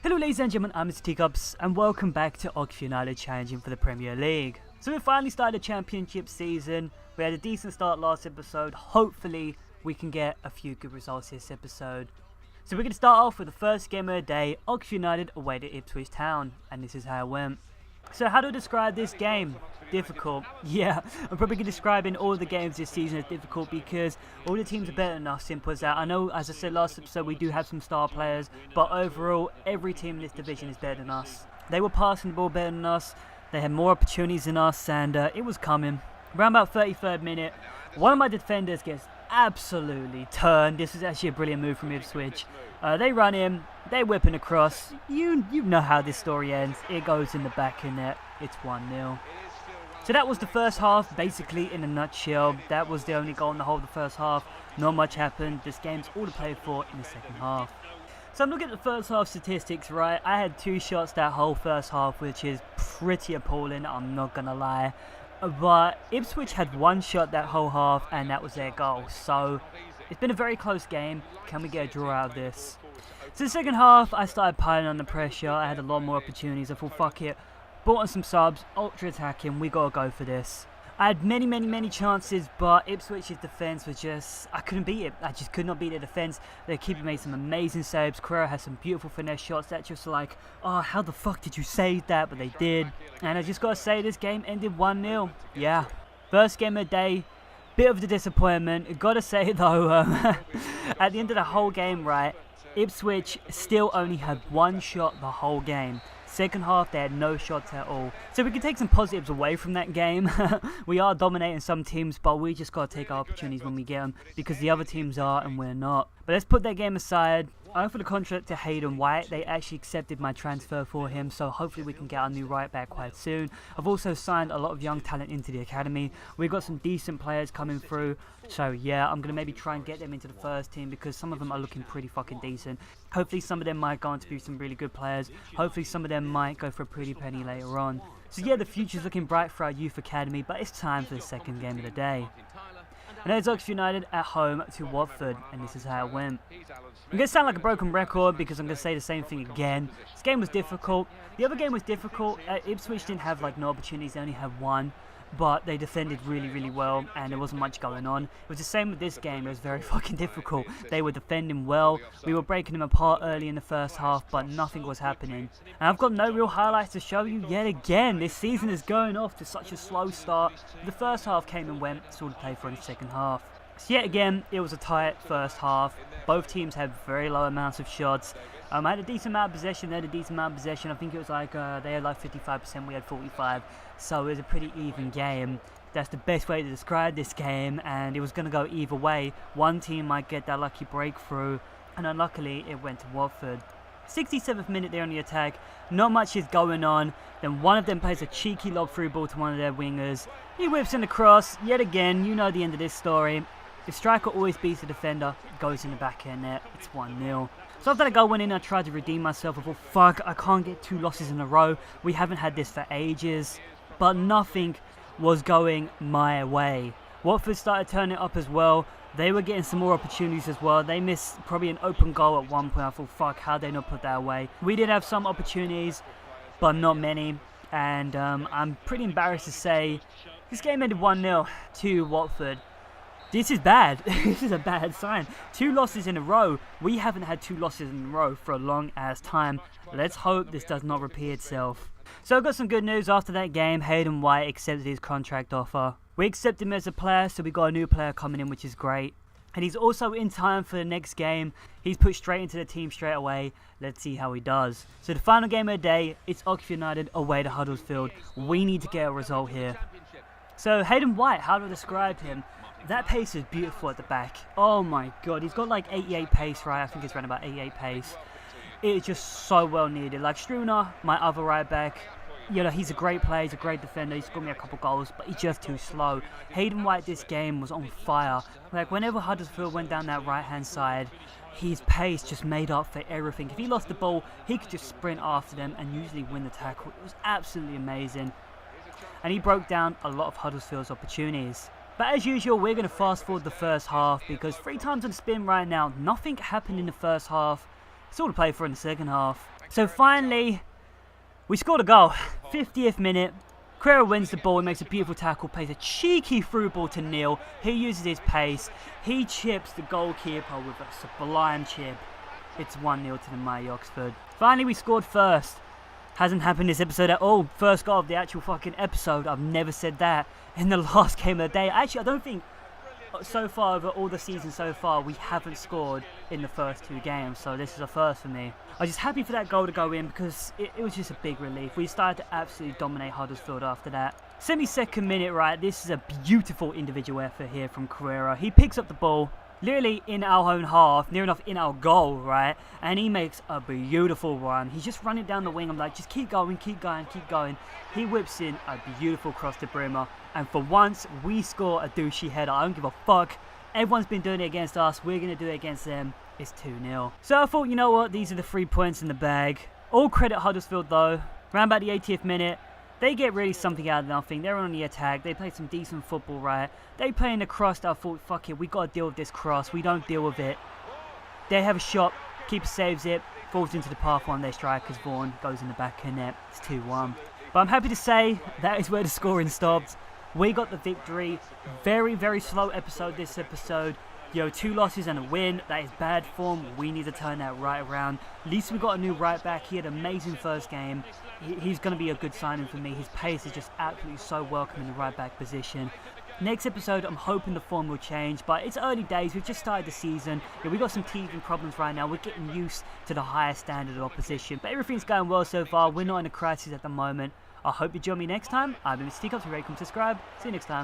Hello ladies and gentlemen, I'm Mr. Teacups and welcome back to Oxford United challenging for the Premier League. So we finally started the championship season. We had a decent start last episode. Hopefully we can get a few good results this episode. So we're going to start off with the first game of the day, Oxford United away to Ipswich Town, and this is how it went. So how do I describe this game? Difficult. Yeah, I'm probably going to describe in all the games this season as difficult because all the teams are better than us, simple as that. I know, as I said last episode, we do have some star players, but overall, every team in this division is better than us. They were passing the ball better than us, they had more opportunities than us, and it was coming. Around about 33rd minute, one of my defenders gets absolutely turned. This is actually a brilliant move from Ipswich. They run in, they whip it across. You know how this story ends. It goes in the back of net. It's 1-0. So that was the first half, basically in a nutshell. That was the only goal in the whole of the first half. Not much happened. This game's all to play for in the second half. So I'm looking at the first half statistics, right? I had 2 shots that whole first half, which is pretty appalling, I'm not gonna lie. But Ipswich had 1 shot that whole half, and that was their goal. So it's been a very close game. Can we get a draw out of this? So the second half, I started piling on the pressure. I had a lot more opportunities. I thought, fuck it. Brought on some subs, ultra attacking, we gotta go for this. I had many chances, but Ipswich's defence was just, I couldn't beat it. I just could not beat their defence. Their keeper made some amazing saves. Carrera had some beautiful finesse shots that just like, oh, how the fuck did you save that? But they did. And I just gotta say, this game ended 1-0. Yeah. First game of the day, bit of the disappointment. Gotta say though, at the end of the whole game, right, Ipswich still only had 1 shot the whole game. Second half, they had no shots at all. So we can take some positives away from that game. We are dominating some teams, but we just got to take our opportunities when we get them because the other teams are and we're not. But let's put that game aside. I offered a contract to Hayden White. They actually accepted my transfer for him, so hopefully we can get our new right back quite soon. I've also signed a lot of young talent into the academy. We've got some decent players coming through, so yeah, I'm going to maybe try and get them into the first team because some of them are looking pretty fucking decent. Hopefully some of them might go on to be some really good players. Hopefully some of them might go for a pretty penny later on. So yeah, the future's looking bright for our youth academy, but it's time for the second game of the day. And there's Oxford United at home to Watford, and this is how it went. I'm going to sound like a broken record because I'm going to say the same thing again. This game was difficult. The other game was difficult. Ipswich didn't have like no opportunities, they only had 1. But they defended really well and there wasn't much going on. It was the same with this game. It was very fucking difficult. They were defending well. We were breaking them apart early in the first half, but nothing was happening. And I've got no real highlights to show you yet again. This season is going off to such a slow start. The first half came and went. It's all to play for in the second half. So yet again, it was a tight first half. Both teams had very low amounts of shots. I had a decent amount of possession, they had a decent amount of possession. I think it was like, they had like 55%, we had 45%. So it was a pretty even game. That's the best way to describe this game, and it was going to go either way. One team might get that lucky breakthrough, and unluckily it went to Watford. 67th minute there on the attack, not much is going on. Then one of them plays a cheeky lob through ball to one of their wingers. He whips in the cross, yet again, you know the end of this story. The striker always beats the defender, goes in the back end net, it's 1-0. So after that goal went in, I tried to redeem myself. I thought, fuck, I can't get 2 losses in a row. We haven't had this for ages. But nothing was going my way. Watford started turning it up as well. They were getting some more opportunities as well. They missed probably an open goal at one point. I thought, fuck, how'd they not put that away? We did have some opportunities, but not many. And I'm pretty embarrassed to say this game ended 1-0 to Watford. This is bad. This is a bad sign. 2 losses in a row. We haven't had 2 losses in a row for a long ass time. Let's hope this does not repeat itself. So I got some good news after that game. Hayden White accepted his contract offer. We accepted him as a player, so we got a new player coming in, which is great. And he's also in time for the next game. He's put straight into the team straight away. Let's see how he does. So the final game of the day, it's Oxford United away to Huddersfield. We need to get a result here. So Hayden White, how do I describe him? That pace is beautiful at the back. Oh my god, he's got like 88 pace, right? I think he's around about 88 pace. It is just so well needed. Like Struner, my other right back, you know, he's a great player, he's a great defender, he scored me a couple goals, but he's just too slow. Hayden White this game was on fire. Like whenever Huddersfield went down that right hand side, his pace just made up for everything. If he lost the ball, he could just sprint after them and usually win the tackle. It was absolutely amazing. And he broke down a lot of Huddersfield's opportunities. But as usual, we're going to fast forward the first half because 3 times on spin right now, nothing happened in the first half. It's all to play for in the second half. So finally, we scored a goal. 50th minute. Carrera wins the ball, he makes a beautiful tackle, plays a cheeky through ball to Neil. He uses his pace. He chips the goalkeeper with a sublime chip. It's 1-0 to the mighty Oxford. Finally, we scored first. Hasn't happened this episode at all. First goal of the actual fucking episode. I've never said that in the last game of the day. Actually, I don't think so far over all the season so far we haven't scored in the first 2 games. So this is a first for me. I was just happy for that goal to go in because it was just a big relief. We started to absolutely dominate Huddersfield after that. 72nd minute, right? This is a beautiful individual effort here from Carrera. He picks up the ball. Literally in our own half, near enough in our goal, right? And he makes a beautiful run. He's just running down the wing. I'm like, just keep going, keep going, keep going. He whips in a beautiful cross to Brimmer. And for once, we score a douchey header. I don't give a fuck. Everyone's been doing it against us. We're going to do it against them. It's 2-0. So I thought, you know what? These are the 3 points in the bag. All credit Huddersfield, though. Around about the 80th minute. They get really something out of nothing. They're on the attack. They play some decent football, right? They play in the cross that I thought, fuck it, we got to deal with this cross. We don't deal with it. They have a shot. Keeper saves it. Falls into the path one of their strikers. Vaughan goes in the back of the net. It's 2-1. But I'm happy to say that is where the scoring stopped. We got the victory. Very, very slow episode this episode. 2 losses and a win. That is bad form. We need to turn that right around. At least we got a new right back. He had an amazing first game. He's going to be a good signing for me. His pace is just absolutely so welcome in the right back position. Next episode, I'm hoping the form will change, but it's early days. We've just started the season. We got some teething problems right now. We're getting used to the higher standard of opposition, but everything's going well so far. We're not in a crisis at the moment. I hope you join me next time. I've been Mr. Teacups. Subscribe. See you next time.